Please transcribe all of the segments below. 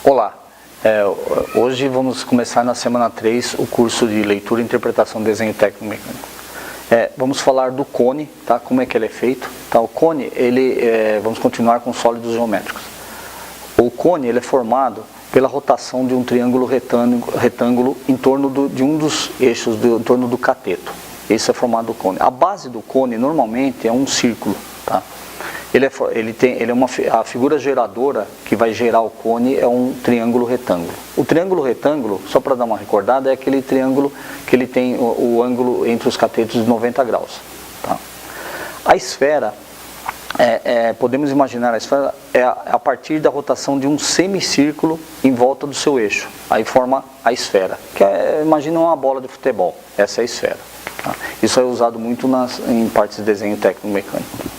Olá, hoje vamos começar na semana 3 o curso de Leitura, Interpretação, Desenho Técnico Mecânico. Vamos falar do cone, tá? Como é que ele é feito. Tá? O cone, vamos continuar com sólidos geométricos. O cone ele é formado pela rotação de um triângulo retângulo em torno de um dos eixos, em torno do cateto. Esse é formado o cone. A base do cone normalmente é um círculo. Tá? A figura geradora que vai gerar o cone é um triângulo retângulo. O triângulo retângulo, só para dar uma recordada, é aquele triângulo que ele tem o ângulo entre os catetos de 90 graus. Tá? A esfera, podemos imaginar a esfera a partir da rotação de um semicírculo em volta do seu eixo. Aí forma a esfera, imagina uma bola de futebol, essa é a esfera. Tá? Isso é usado muito em partes de desenho técnico mecânico.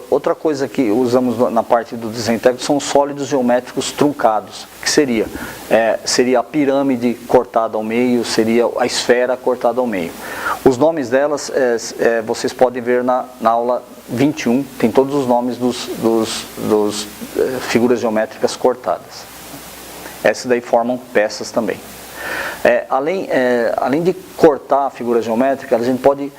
Outra coisa que usamos na parte do desenho técnico são os sólidos geométricos truncados, que seria a pirâmide cortada ao meio, seria a esfera cortada ao meio. Os nomes delas vocês podem ver na aula 21, tem todos os nomes dos figuras geométricas cortadas. Essas daí formam peças também. Além de cortar a figura geométrica, a gente pode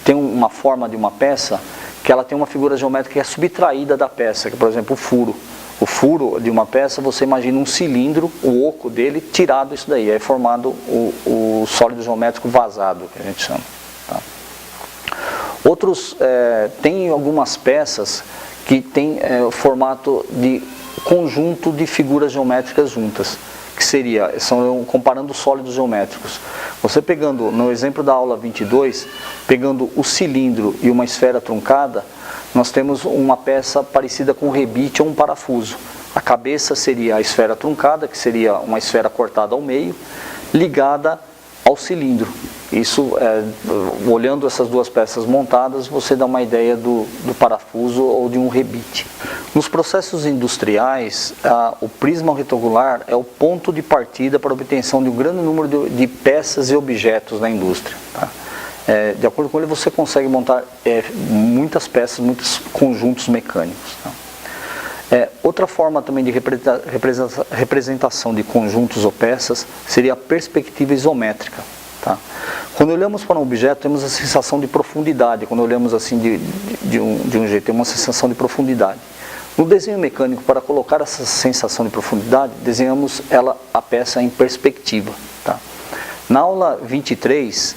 ter uma forma de uma peça que ela tem uma figura geométrica que é subtraída da peça, que por exemplo o furo. O furo de uma peça, você imagina um cilindro, o oco dele, tirado isso daí, é formado o sólido geométrico vazado, que a gente chama. Tá? Tem algumas peças que tem o formato de conjunto de figuras geométricas juntas, que comparando sólidos geométricos. Você pegando, no exemplo da aula 22, pegando o cilindro e uma esfera truncada, nós temos uma peça parecida com um rebite ou um parafuso. A cabeça seria a esfera truncada, que seria uma esfera cortada ao meio, ligada ao cilindro. Isso, olhando essas duas peças montadas, você dá uma ideia do parafuso ou de um rebite. Nos processos industriais, o prisma retangular é o ponto de partida para a obtenção de um grande número de peças e objetos na indústria. Tá? De acordo com ele, você consegue montar muitas peças, muitos conjuntos mecânicos. Tá? Outra forma também de representação de conjuntos ou peças seria a perspectiva isométrica. Tá? Quando olhamos para um objeto, temos a sensação de profundidade. Quando olhamos assim de um jeito, temos uma sensação de profundidade. No desenho mecânico, para colocar essa sensação de profundidade, desenhamos a peça em perspectiva. Tá? Na aula 23,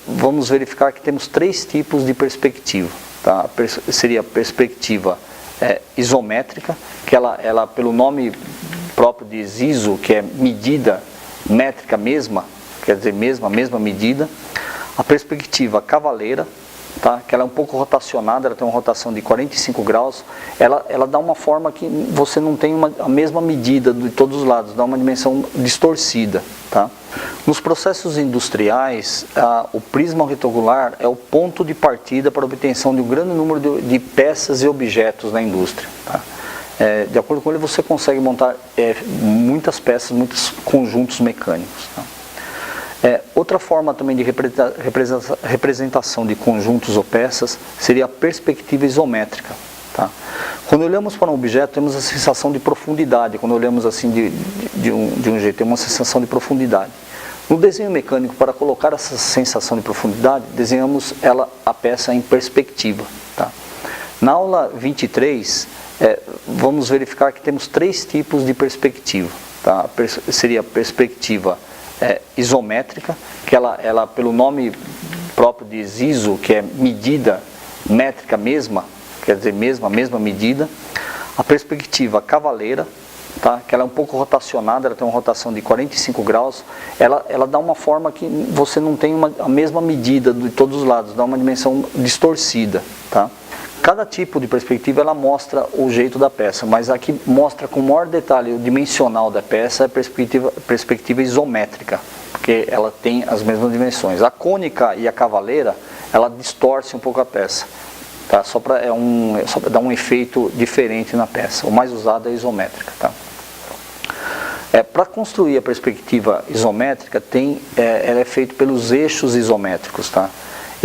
vamos verificar que temos 3 tipos de perspectiva. Tá? Seria a perspectiva isométrica, que ela pelo nome próprio diz iso, que é medida, métrica mesma, quer dizer mesma medida. A perspectiva cavaleira, tá? Que ela é um pouco rotacionada, ela tem uma rotação de 45 graus, ela dá uma forma que você não tem a mesma medida de todos os lados, dá uma dimensão distorcida. Tá? Nos processos industriais, o prisma retangular é o ponto de partida para a obtenção de um grande número de peças e objetos na indústria. Tá? De acordo com ele, você consegue montar muitas peças, muitos conjuntos mecânicos. Tá? Outra forma também de representação de conjuntos ou peças seria a perspectiva isométrica. Tá? Quando olhamos para um objeto, temos a sensação de profundidade. Quando olhamos assim de um jeito, temos uma sensação de profundidade. No desenho mecânico, para colocar essa sensação de profundidade, desenhamos a peça em perspectiva. Tá? Na aula 23, vamos verificar que temos 3 tipos de perspectiva. Tá? Seria a perspectiva isométrica, que ela pelo nome próprio diz iso, que é medida, métrica mesma, quer dizer mesma medida. A perspectiva cavaleira, tá? Que ela é um pouco rotacionada, ela tem uma rotação de 45 graus, ela dá uma forma que você não tem a mesma medida de todos os lados, dá uma dimensão distorcida. Tá? Cada tipo de perspectiva ela mostra o jeito da peça, mas aqui mostra com maior detalhe o dimensional da peça é a perspectiva isométrica, porque ela tem as mesmas dimensões. A cônica e a cavaleira, ela distorce um pouco a peça, tá? Só para dar um efeito diferente na peça. O mais usado é a isométrica. Tá? Para construir a perspectiva isométrica, ela é feita pelos eixos isométricos. Tá?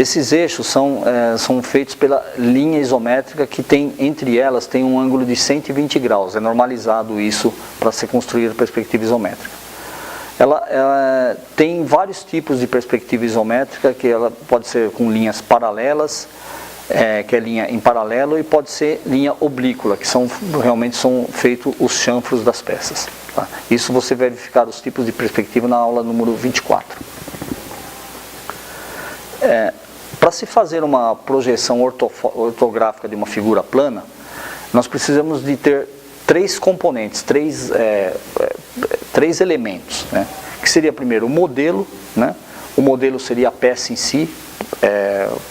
Esses eixos são feitos pela linha isométrica que tem, entre elas, tem um ângulo de 120 graus. É normalizado isso para ser construída a perspectiva isométrica. Ela tem vários tipos de perspectiva isométrica, que ela pode ser com linhas paralelas, que é linha em paralelo, e pode ser linha oblíqua, que realmente são feitos os chanfros das peças. Tá? Isso você vai verificar os tipos de perspectiva na aula número 24. Para se fazer uma projeção ortográfica de uma figura plana, nós precisamos de ter três componentes, três elementos, né? Que seria primeiro o modelo, né? O modelo seria a peça em si,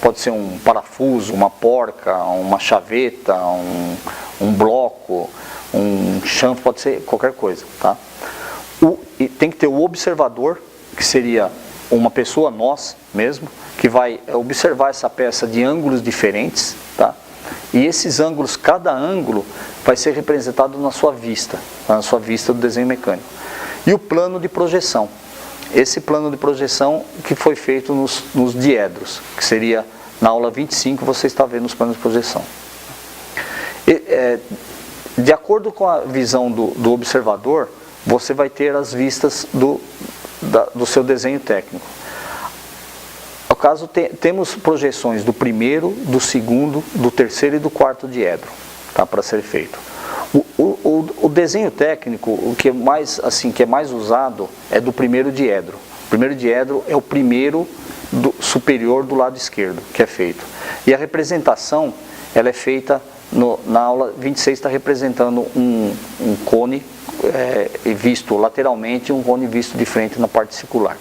pode ser um parafuso, uma porca, uma chaveta, um bloco, um chanfro, pode ser qualquer coisa, tá? E tem que ter o observador, que seria uma pessoa, nós mesmo, que vai observar essa peça de ângulos diferentes, tá? E esses ângulos, cada ângulo vai ser representado na sua vista do desenho mecânico. E o plano de projeção. Esse plano de projeção que foi feito nos diedros, que seria na aula 25, você está vendo os planos de projeção. De acordo com a visão do observador, você vai ter as vistas do seu desenho técnico. No caso, temos projeções do primeiro, do segundo, do terceiro e do quarto diedro, tá, para ser feito. O desenho técnico, o que é mais usado, é do primeiro diedro. O primeiro diedro é o primeiro superior do lado esquerdo que é feito. E a representação, ela é feita na aula 26, está representando um cone visto lateralmente e um cone visto de frente na parte circular.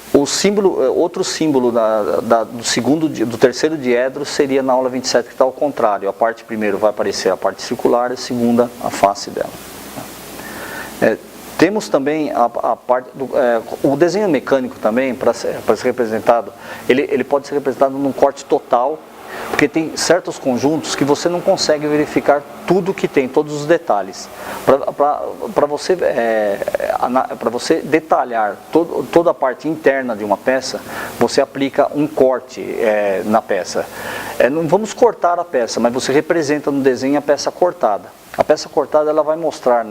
Outro símbolo do terceiro diedro seria na aula 27, que está ao contrário. A parte primeiro vai aparecer a parte circular, a segunda a face dela. Temos também a parte o desenho mecânico também, para ser representado, ele pode ser representado num corte total, porque tem certos conjuntos que você não consegue verificar tudo que tem, todos os detalhes. Para você detalhar toda a parte interna de uma peça, você aplica um corte na peça. Não vamos cortar a peça, mas você representa no desenho a peça cortada. A peça cortada, ela vai mostrar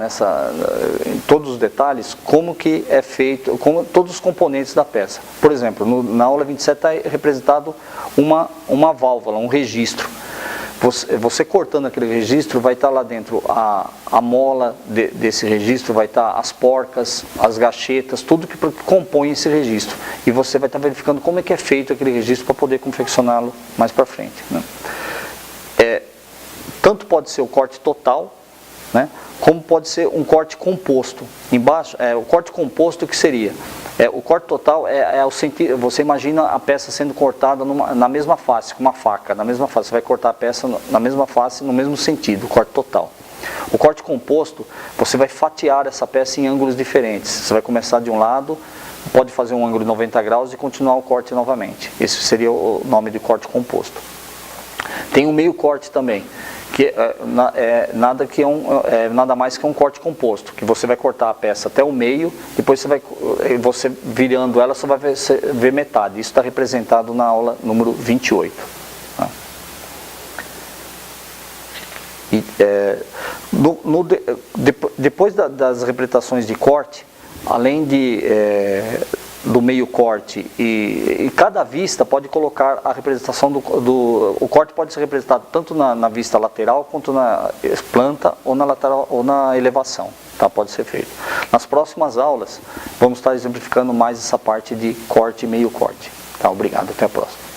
em todos os detalhes como que é feito, todos os componentes da peça. Por exemplo, na aula 27 está representado uma válvula, um registro. Você cortando aquele registro, vai estar lá dentro a mola desse registro, vai estar as porcas, as gachetas, tudo que compõe esse registro. E você vai estar verificando como é que é feito aquele registro para poder confeccioná-lo mais para frente, né? Tanto pode ser o corte total, né, como pode ser um corte composto. Embaixo, o corte composto, que seria? O corte total é o sentido. Você imagina a peça sendo cortada na mesma face, com uma faca, na mesma face. Você vai cortar a peça na mesma face, no mesmo sentido, o corte total. O corte composto, você vai fatiar essa peça em ângulos diferentes. Você vai começar de um lado, pode fazer um ângulo de 90 graus e continuar o corte novamente. Esse seria o nome de corte composto. Tem um meio corte também, que nada mais que um corte composto, que você vai cortar a peça até o meio, depois você virando ela, você vai ver metade. Isso está representado na aula número 28. Tá? Depois das representações de corte, além do meio corte, e cada vista pode colocar a representação o corte pode ser representado tanto na vista lateral quanto na planta ou na lateral ou na elevação, tá? Pode ser feito. Nas próximas aulas vamos estar exemplificando mais essa parte de corte e meio corte, tá? Obrigado, até a próxima.